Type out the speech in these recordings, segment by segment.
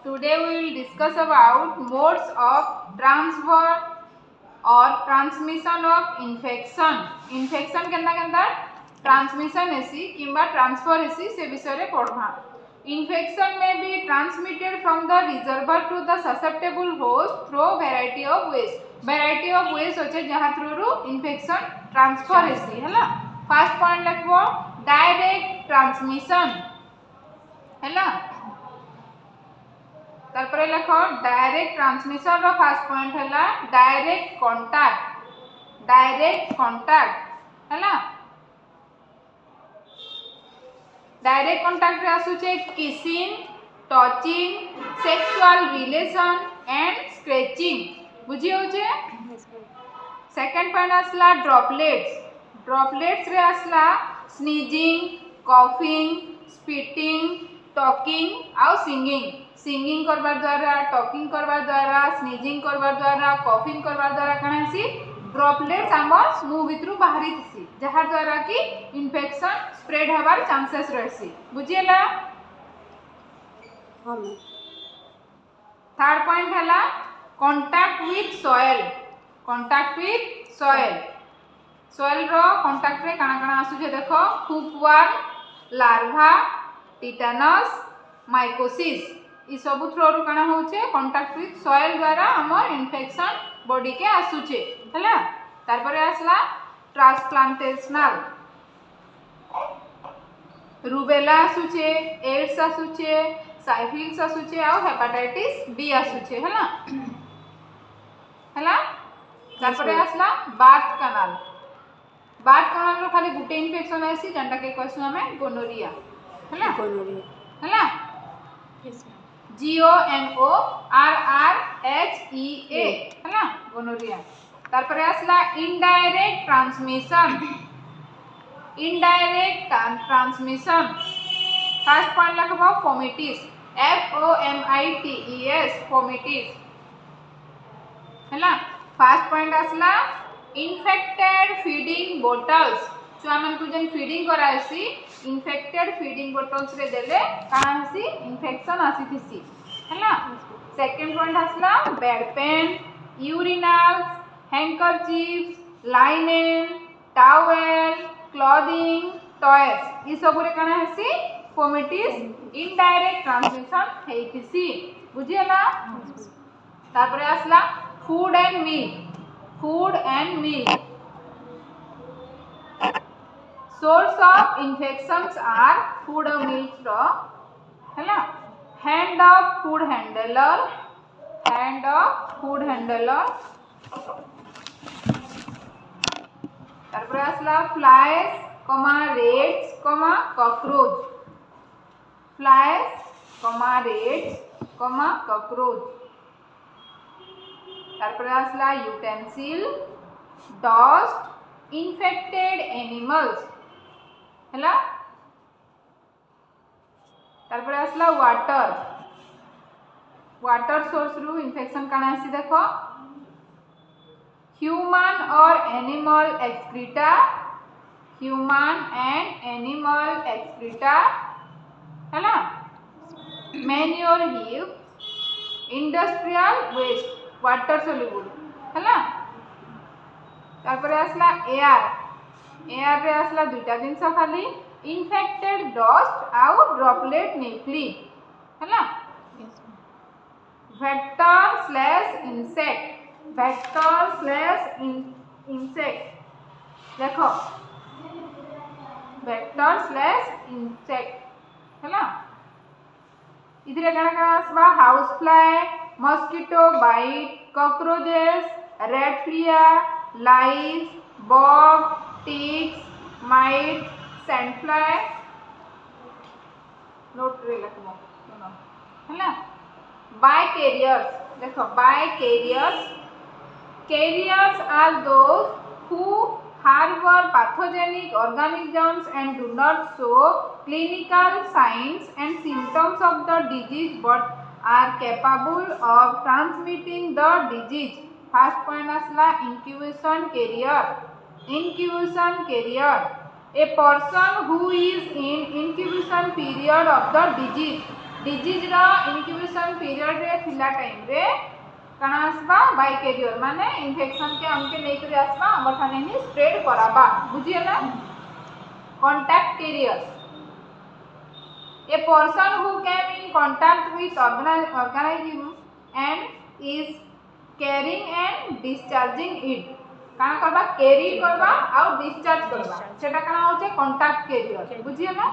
Today we will discuss about modes of transfer or transmission of infection. Infection केंदा केंदा transmission ऐसी किंबा transfer ऐसी से विषय रे पढ़वा. Infection may be transmitted from the reservoir to the susceptible host through variety of ways. Variety of ways होचे जहाँ through रू infection transfer ऐसी है ना. First point लिखो direct transmission है ना. तारपरे लिखो डायरेक्ट ट्रांसमिशन रो फर्स्ट पॉइंट हैला डायरेक्ट कांटेक्ट हैला. डायरेक्ट कांटेक्ट रे आसुचे kissing, touching, sexual relation and scratching. बुझी होचे. सेकंड पॉइंट आसला ड्रॉपलेट्स रे आसला स्नीजिंग, कॉफिंग, स्पीटिंग, टॉकिंग आउ सिंगिंग करबार द्वारा, टॉकिंग करबार द्वारा, स्नीजिंग करबार द्वारा, कॉफिंग करबार द्वारा कण हेसी ड्रॉपलेट्स आमर मुंह भितरु बाहरी थी जहाँ द्वारा कि इन्फेक्शन स्प्रेड हबार चांसेस रहसी. बुझिएला. थर्ड पॉइंट हैला कांटेक्ट विथ सॉइल रो कांटेक्ट रे काना काना आसुचे देखो हुकवर्म, लार्वा, टिटानस, माइकोसिस ई सब थ्रो रु काना होचे कांटेक्ट विथ सॉइल द्वारा हमर इन्फेक्शन बॉडी के आसुचे हैला. तारपरे आसला ट्रांसप्लांटेशनल रूबेला आसुचे, एड्स आसुचे, साइफिलिस आसुचे आ हेपाटाइटिस बी आसुचे हैला. तारपरे आसला बाथ कैनाल रो खाली गुटे इन्फेक्शन आसी जंटा के कहसु हमें गोनोरिया हैला. GONORRHEA है ना गोनोरिया. तारपरे आसला इनडायरेक्ट ट्रांसमिशन फर्स्ट पॉइंट लिखबो फोमिटिस FOMITES फोमिटिस है ना. फर्स्ट पॉइंट आसला इन्फेक्टेड फीडिंग बोटल्स छुआ मन को जन फीडिंग कराइसी इन्फेक्टेड फीडिंग बोटल्स रे देले काना हसी इन्फेक्शन आसी थिसी हैला. सेकंड पॉइंट आसला bed pan, urinals, handkerchiefs, linen, towel, clothing, toys ई सब रे काना हसी फोमिटिस इनडायरेक्ट ट्रांसमिशन हेतिसी. बुझिएला. तारपरे आसला food and milk source of infections are food or milk ro हैला. hand of food handler तारपरे आसला flies, rats, cockroach. तारपरे आसला utensil, dust, infected animals हैला. तारपरे आसला वाटर सोर्स रु इन्फेक्शन काना आसी देखो ह्यूमन एंड एनिमल एक्सक्रीटा हैला. Manure heap, industrial waste water soluble हैला. तारपरे आसला एयर रे आसला दुईटा जिनस खाली इन्फेक्टेड डस्ट आउ ड्रॉपलेट न्यूक्ली हैला. वेक्टर/इंसेक्ट देखो वेक्टर/इंसेक्ट हैला. इधर काना आसबा house fly, mosquito bite, cockroaches, rat flea, lice, bug, ticks, mite, sand fly note रे लिखबो हैला. बाय कैरियर्स देखो carriers are those who harbor pathogenic organisms and do not show clinical signs and symptoms of the disease but are capable of transmitting the disease. First point asla incubation carrier a person who is in incubation period of the disease disease रो incubation period रे थिला time रे काना आसबा by carrier माने infection के हमके नै करी आसबा हमर थाने ही स्प्रेड कराबा बुझियला contact carrier a person who came in contact with organism and is carrying and discharging it काना करबा कैरी करबा और डिस्चार्ज करबा सेटा काना होचे कांटेक्ट कैरियर बुझियला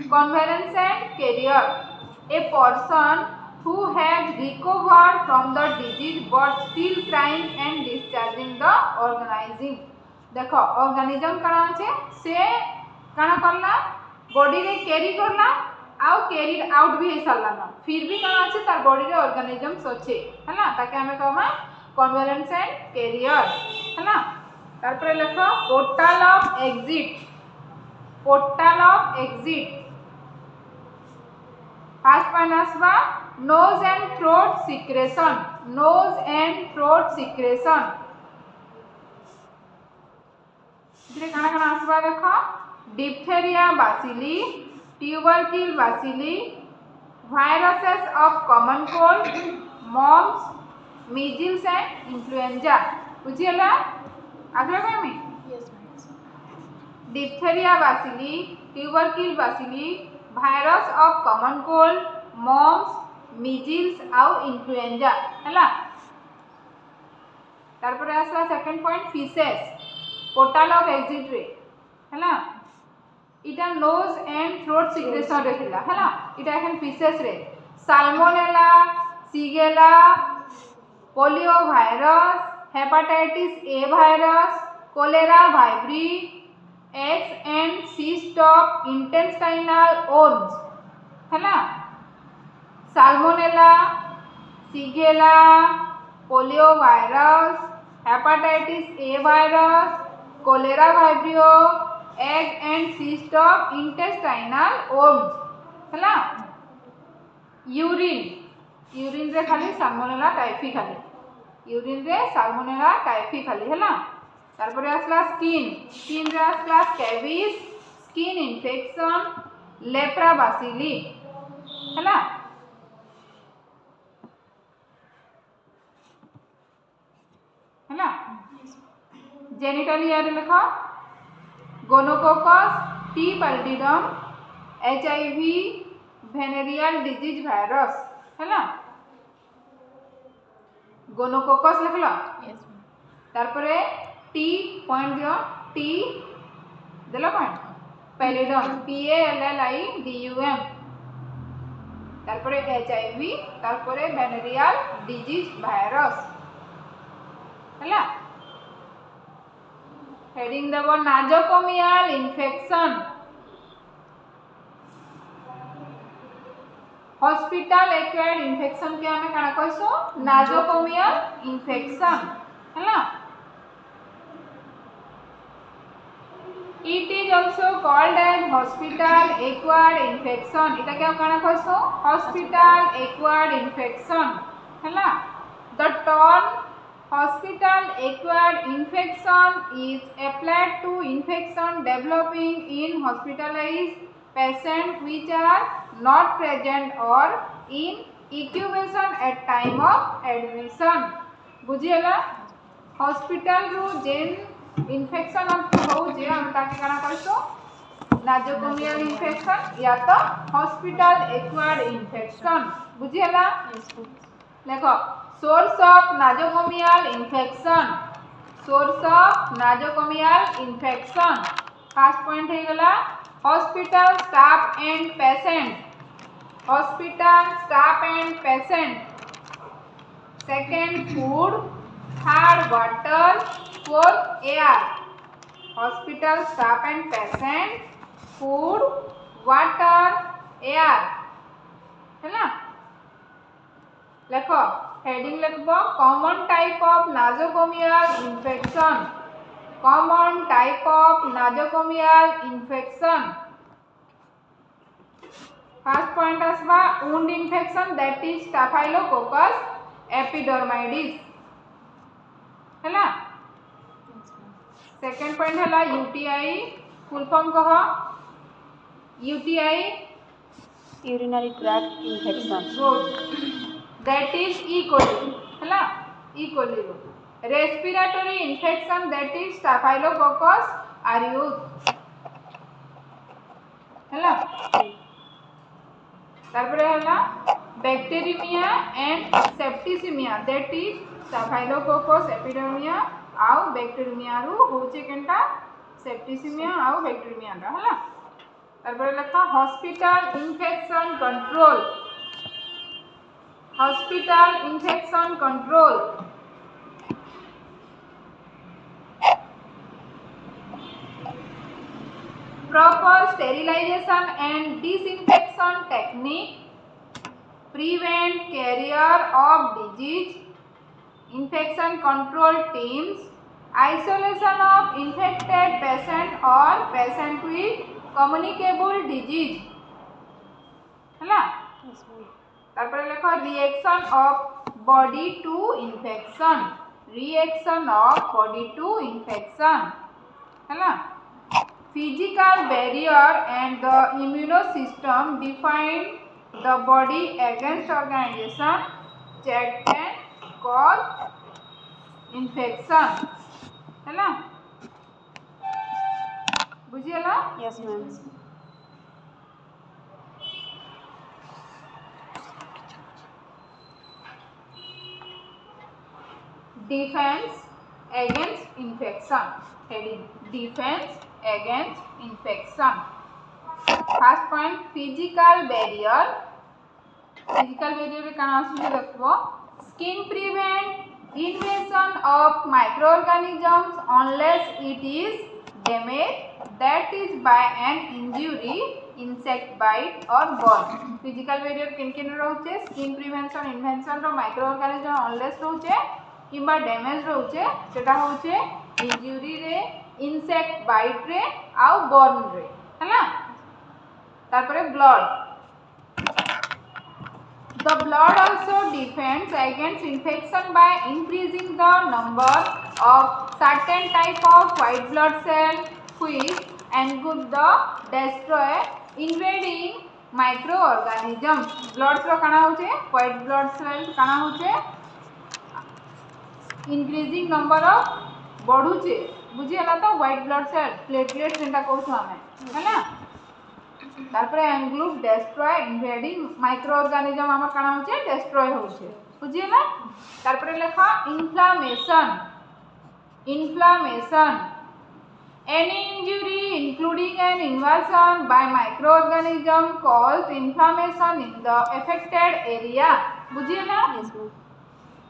convalescent carrier a person who has recovered from the disease but still carrying and discharging the organism देखो ऑर्गेनिज्म काना আছে से काना करला बॉडी रे कैरी करला आउ कैरी आउट भी हे सारला ना फिर भी काना আছে तार बॉडी रे ऑर्गेनिजम्स আছে हैना ताके हमें कहबा convalescent carrier हैना तार पर लिखो portal of exit first point आसबा nose and throat secretion इधर काना काना आसबा देखो diphtheria bacilli tubercle bacilli viruses of common cold mumps measles and influenza बुझियला आगला में Yes, ma'am. diphtheria bacilli tubercle bacilli virus of common cold mumps measles ଆଉ influenza ହେଲା तार पर आसला second point feces portal of exit रे हैला इटा knows and throat secretion रे थिला हैला इटा एखन feces रे salmonella shigella polio virus hepatitis A virus cholera vibrio eggs and C stop intestinal worms हैला salmonella shigella polio virus hepatitis A virus cholera vibrio egg and C stop intestinal worms हैला urine रे खाली salmonella typhi खाली urine रे salmonella typhi खाली हैला तार पर आसला स्किन रे आसला scabies skin infection lepra bacilli हैला हैला जेनिटलिया रे लिखो gonococcus T pallidum HIV venereal disease virus हैला गोनोकोकस लिखलो Yes, ma'am. तार परे टी पॉइंट दियो टी देला पॉइंट पैलिडम PALLIDUM तार परे HIV तार परे वेनेरियल डिजीज वायरस हैला हेडिंग देबो nosocomial infection hospital acquired infection के हमें काना कहसो नाजोकोमियल इन्फेक्शन हैला it is also called as hospital acquired infection इटा क्या काना कहसो हॉस्पिटल एक्वायर्ड इन्फेक्शन हैला the term hospital acquired infection is applied to infection developing in hospitalized patients which are not present or in incubation at time of admission बुझियला hospital रो जेन infection हो जे हम ताके काना कहसो नाजोकोमियल इन्फेक्शन या तो हॉस्पिटल एक्वायर्ड इन्फेक्शन बुझियला Yes, ma'am. देखो source of nosocomial infection first point है गला hospital staff and patient second food third water fourth air hospital staff and patient food water air है ना लिखो हेडिंग लिखबो common type of nosocomial infection first point आसबा wound infection that is staphylococcus epidermidis हैला second point हैला UTI full form कह UTI urinary tract infection. Good. That is E. coli. हैला E. coli रो. Respiratory infection that is Staphylococcus aureus. हैला तारपरे हैला bacteraemia and septicaemia that is Staphylococcus epidemia आउ bacteraemia रो होचे केनटा सेप्टिसिमिया आउ बैक्टीरियमिया रा हैला तारपरे लिखा hospital infection control. Hospital infection control proper sterilization and disinfection technique prevent carrier of disease, infection control teams, isolation of infected patient or patient with communicable disease. हैला तारपरे लिखो reaction of body to infection. Reaction of body to infection हैला physical barrier and the immune system define the body against organization that can cause infection. हैला बुझियला? Yes, ma'am. Defense against infection. Heading defense against infection. First point physical barrier. Physical barrier रे काना आसुचे देखबो. Skin prevent invasion of microorganisms unless it is damaged, that is by an injury, insect bite or burn. Physical barrier किन किन रहउचे skin prevention invasion रो microorganism unless रहउचे किंबा damage रहउचे सेटा होउचे injury रे insect bite रे आउ बर्न रे हैला तारपरे blood. The blood also defends against infection by increasing the number of certain type of white blood cell which engulf the destroy invading microorganisms. Blood रो काना होचे white blood cell काना होचे increasing number of बढ़ुचे बुझियला तो white blood cell platelets जेंटा कहू हमें हैला तारपरे एंग्लूप destroy invading micro organism हमर काना होचे डिस्ट्रॉय होचे बुझियला तारपरे लेखा inflammation. Inflammation any injury including an invasion by microorganism causes inflammation in the affected area. बुझियला? Yes, ma'am.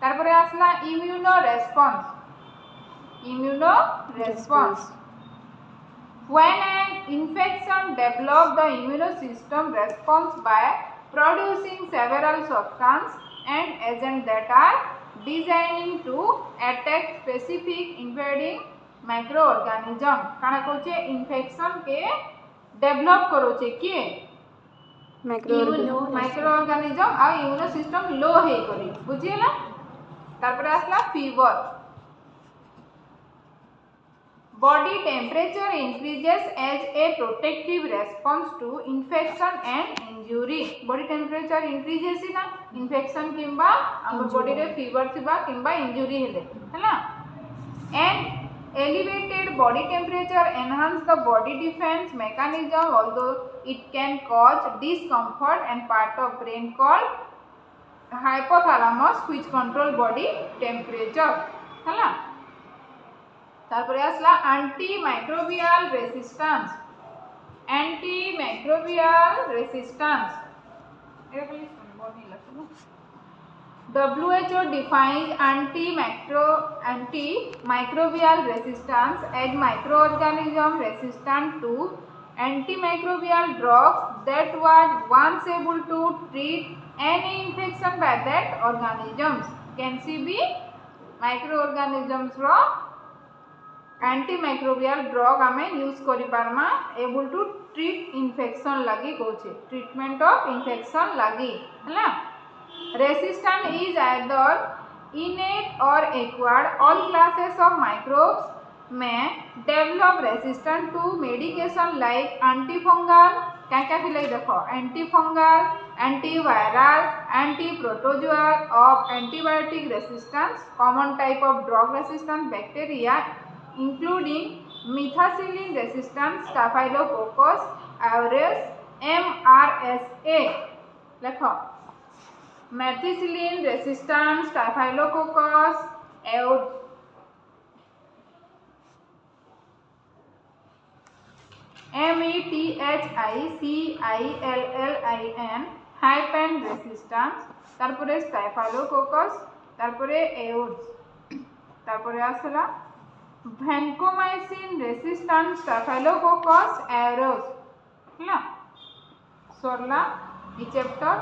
तारपरे आसला immuno response. Immuno response when an infection develops the immune system responds by producing several substances and agents that are designed to attack specific invading microorganism. काना कहूचे infection के develop करोचे के microorganism आ immuno system लो हे करी बुझियला तारपरे आसला fever. Body temperature increases as a protective response to infection and injury. Body temperature increases ना infection किंबा हम body रे fever थिबा किंबा injury हेले हैला. And elevated body temperature enhance the body defense mechanism although it can cause discomfort and part of brain called hypothalamus which control body temperature हैला. तारपरे आसला एंटीमाइक्रोबियल रेसिस्टेंस. एंटीमाइक्रोबियल रेसिस्टेंस ए please सुन नहीं लखनो. WHO defines antimicrobial resistance as microorganism resistant to antimicrobial drugs that was once able to treat any infection by that organisms. Can see be microorganisms ro antimicrobial drug आमे use करि पारमा able to treat infection लागि कहूचे treatment of infection लागि हैला. Resistant is either innate or acquired. All classes of microbes में develop resistant to medication like antifungal क्या क्या फिल देखो anti fungal, anti viral, anti protozoal of antibiotic resistance, common type of drug resistance bacteria including methicillin resistance, staphylococcus aureus, MRSA लिखो methicillin resistance, staphylococcus aureus, METHICILLIN hyphen resistance, तारपरे staphylococcus, तारपरे एओर्स, तारपरे आसला भैंकोमाइसिन resistance, staphylococcus aureus। ହେଲା ସରିଲା ଇ ଚैप्टर।